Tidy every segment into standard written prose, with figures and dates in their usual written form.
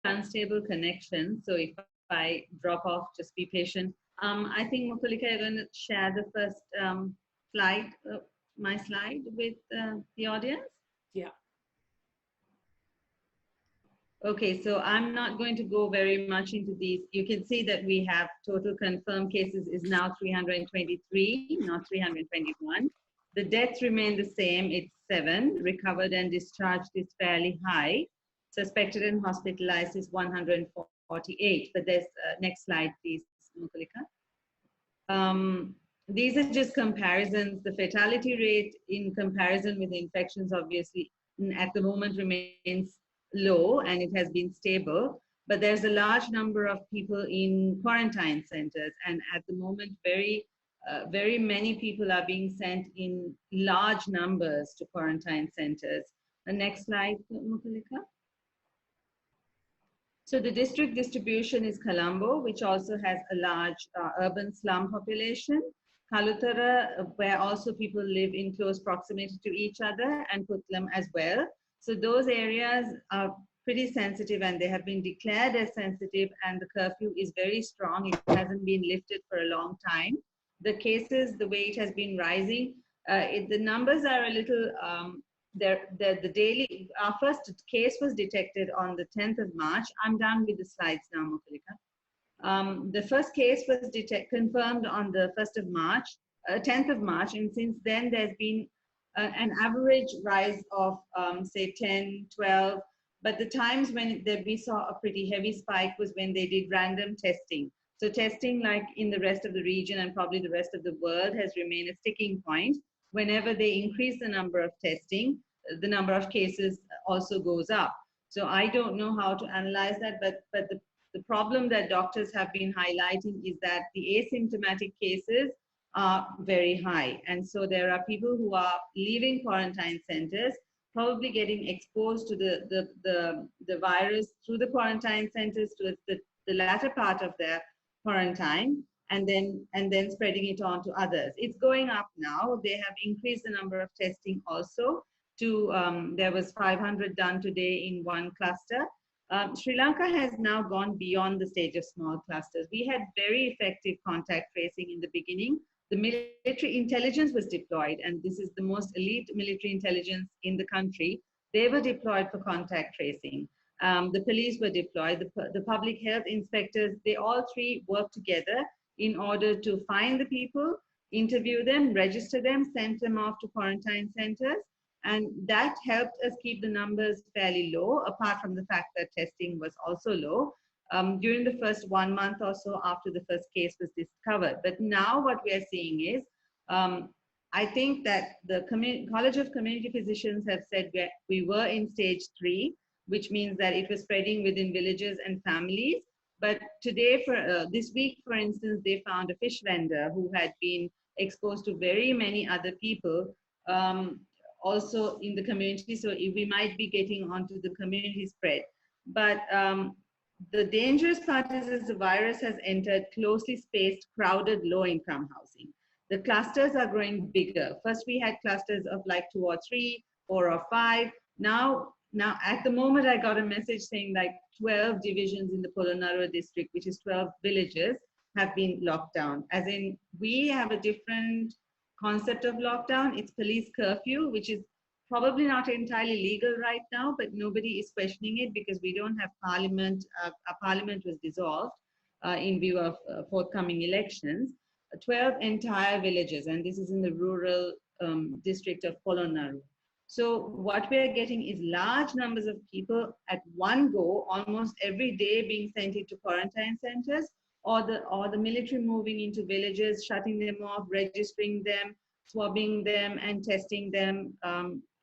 unstable connection, so if I drop off, just be patient. I think Mukulika, you're going to share the first slide, my slide with the audience. Yeah. Okay, so I'm not going to go very much into these. You can see that we have total confirmed cases is now 323, not 321. The deaths remain the same, it's 7. Recovered and discharged is fairly high. Suspected and hospitalized is 148. But there's, next slide, please, Mukulika. These are just comparisons. The fatality rate in comparison with infections obviously at the moment remains low and it has been stable, but there's a large number of people in quarantine centers, and at the moment very many people are being sent in large numbers to quarantine centers. The next slide, Mukulika. So the district distribution is Colombo, which also has a large urban slum population. Kalutara, where also people live in close proximity to each other, and Putlam as well. So those areas are pretty sensitive and they have been declared as sensitive, and the curfew is very strong. It hasn't been lifted for a long time. The cases, the way it has been rising, the numbers are a little, the daily, our first case was detected on the 10th of March. I'm done with the slides now, Mukulika. The first case was confirmed on the 1st of March, 10th of March, and since then there's been an average rise of say 10, 12, but the times when we saw a pretty heavy spike was when they did random testing. So testing, like in the rest of the region and probably the rest of the world, has remained a sticking point. Whenever they increase the number of testing, the number of cases also goes up. So I don't know how to analyze that, but the problem that doctors have been highlighting is that the asymptomatic cases are very high. And so there are people who are leaving quarantine centers, probably getting exposed to the virus through the quarantine centers to the latter part of their quarantine, and then spreading it on to others. It's going up now. They have increased the number of testing also to, there was 500 done today in one cluster. Sri Lanka has now gone beyond the stage of small clusters. We had very effective contact tracing in the beginning. The military intelligence was deployed, and this is the most elite military intelligence in the country. They were deployed for contact tracing. The police were deployed, the public health inspectors, they all three worked together in order to find the people, interview them, register them, send them off to quarantine centers. And that helped us keep the numbers fairly low, apart from the fact that testing was also low during the first 1 month or so after the first case was discovered. But now what we are seeing is, I think that the College of Community Physicians have said we were in stage 3, which means that it was spreading within villages and families. But today, for this week, for instance, they found a fish vendor who had been exposed to very many other people also in the community. So we might be getting onto the community spread. But the dangerous part is the virus has entered closely spaced, crowded, low-income housing. The clusters are growing bigger. First, we had clusters of like 2 or 3, 4 or 5. Now at the moment, I got a message saying like 12 divisions in the Polonnaruwa district, which is 12 villages, have been locked down. As in, we have a different concept of lockdown. It's police curfew, which is probably not entirely legal right now, but nobody is questioning it because we don't have parliament. Our parliament was dissolved in view of forthcoming elections. 12 entire villages, and this is in the rural district of Polonnaruwa. So what we are getting is large numbers of people at one go, almost every day being sent into quarantine centers, or the military moving into villages, shutting them off, registering them, swabbing them, and testing them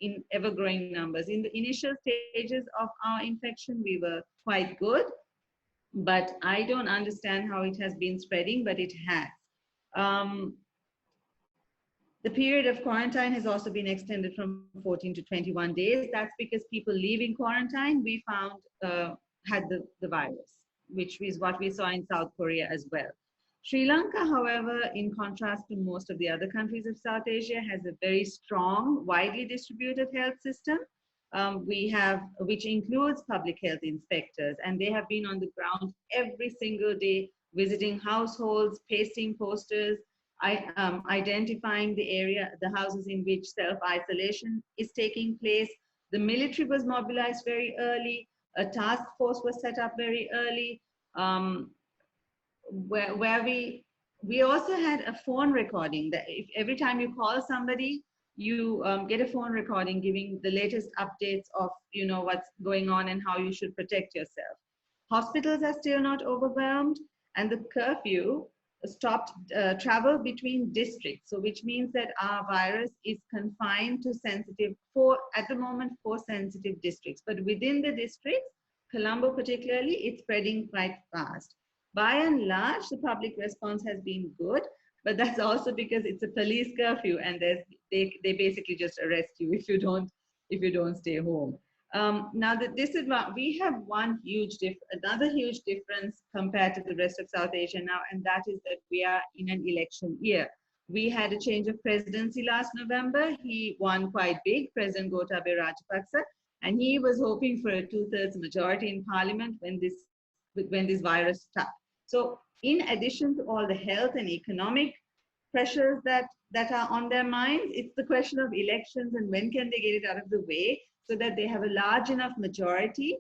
in ever-growing numbers. In the initial stages of our infection, we were quite good, but I don't understand how it has been spreading, but it has. The period of quarantine has also been extended from 14 to 21 days. That's because people leaving quarantine, we found had the virus, which is what we saw in South Korea as well. Sri Lanka, however, in contrast to most of the other countries of South Asia, has a very strong, widely distributed health system. which includes public health inspectors, and they have been on the ground every single day, visiting households, pasting posters, identifying the area, the houses in which self-isolation is taking place. The military was mobilized very early. A task force was set up very early, where we also had a phone recording that if every time you call somebody, you get a phone recording giving the latest updates of what's going on and how you should protect yourself. Hospitals are still not overwhelmed, and the curfew stopped travel between districts. So which means that our virus is confined to at the moment, 4 sensitive districts. But within the districts, Colombo particularly, it's spreading quite fast. By and large, the public response has been good, but that's also because it's a police curfew, and they basically just arrest you if you don't stay home. Now we have another huge difference compared to the rest of South Asia now, and that is that we are in an election year. We had a change of presidency last November. He won quite big, President Gotabaya Rajapaksa, and he was hoping for a 2/3 majority in parliament when this virus struck. So in addition to all the health and economic pressures that are on their minds, it's the question of elections and when can they get it out of the way so that they have a large enough majority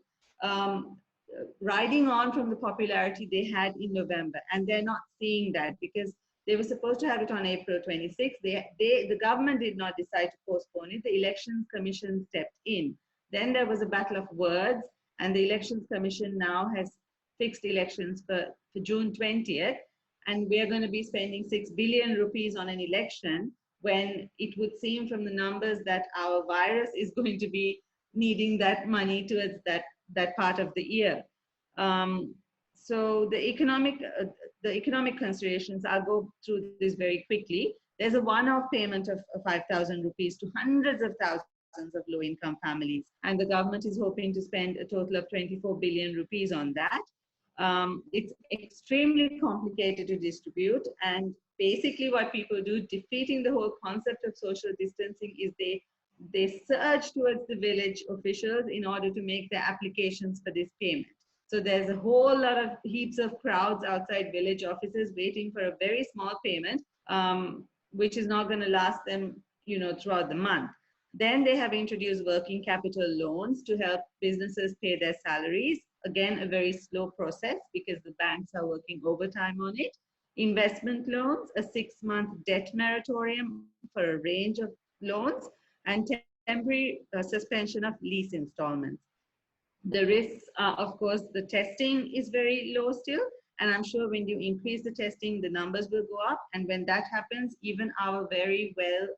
riding on from the popularity they had in November. And they're not seeing that because they were supposed to have it on April 26th. The government did not decide to postpone it. The Elections Commission stepped in. Then there was a battle of words, and the Elections Commission now has fixed elections for June 20th. And we're going to be spending 6 billion rupees on an election when it would seem from the numbers that our virus is going to be needing that money towards that part of the year. So the economic considerations, I'll go through this very quickly. There's a one-off payment of 5,000 rupees to hundreds of thousands of low-income families, and the government is hoping to spend a total of 24 billion rupees on that. It's extremely complicated to distribute, and basically what people do, defeating the whole concept of social distancing, is they surge towards the village officials in order to make their applications for this payment. So there's a whole lot of heaps of crowds outside village offices waiting for a very small payment, which is not going to last them, throughout the month. Then they have introduced working capital loans to help businesses pay their salaries. Again, a very slow process because the banks are working overtime on it. Investment loans, a 6-month debt moratorium for a range of loans, and temporary suspension of lease installments. The risks are, of course, the testing is very low still. And I'm sure when you increase the testing, the numbers will go up. And when that happens, even our very well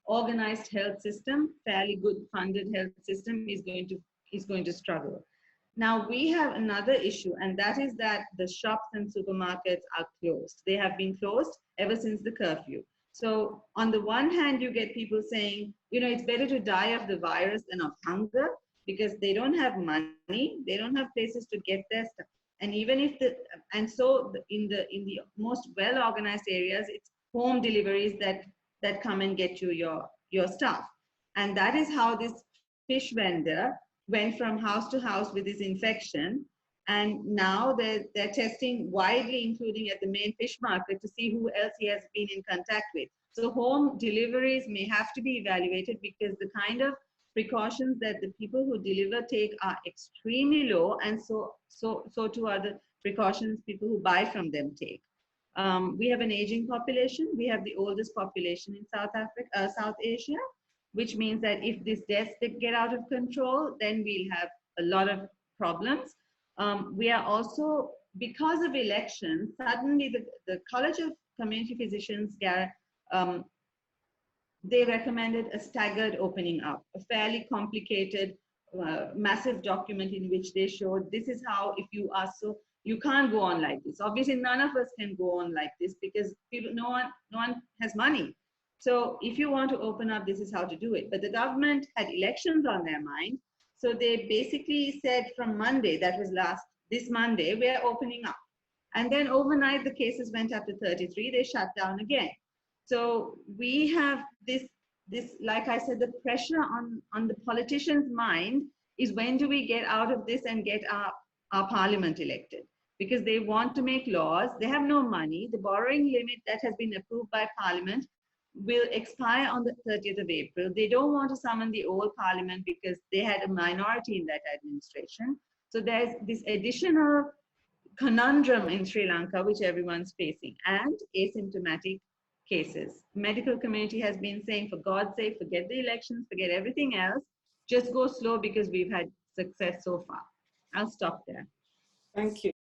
organized health system, fairly good funded health system, is going to struggle. Now we have another issue, and that is that the shops and supermarkets are closed. They have been closed ever since the curfew. So on the one hand, you get people saying, it's better to die of the virus than of hunger, because they don't have money, they don't have places to get their stuff. And even if in the most well-organized areas, it's home deliveries that come and get you your stuff. And that is how this fish vendor went from house to house with this infection. And now they're testing widely, including at the main fish market, to see who else he has been in contact with. So home deliveries may have to be evaluated because the kind of precautions that the people who deliver take are extremely low, and so too are the precautions people who buy from them take. We have an aging population. We have the oldest population in South Asia, which means that if these deaths get out of control, then we'll have a lot of problems. We are also, because of elections, suddenly the College of Community Physicians, they recommended a staggered opening up, a fairly complicated, massive document in which they showed this is how, if you are so, you can't go on like this. Obviously, none of us can go on like this because no one has money. So if you want to open up, this is how to do it. But the government had elections on their mind. So they basically said from Monday, that was this Monday, we're opening up. And then overnight, the cases went up to 33. They shut down again. So we have this this, like I said, the pressure on the politicians' mind is when do we get out of this and get our parliament elected? Because they want to make laws. They have no money. The borrowing limit that has been approved by parliament will expire on the 30th of April. They don't want to summon the old parliament because they had a minority in that administration. So there's this additional conundrum in Sri Lanka, which everyone's facing, and asymptomatic cases. Medical community has been saying, for God's sake, forget the elections, forget everything else, just go slow because we've had success so far. I'll stop there. Thank you.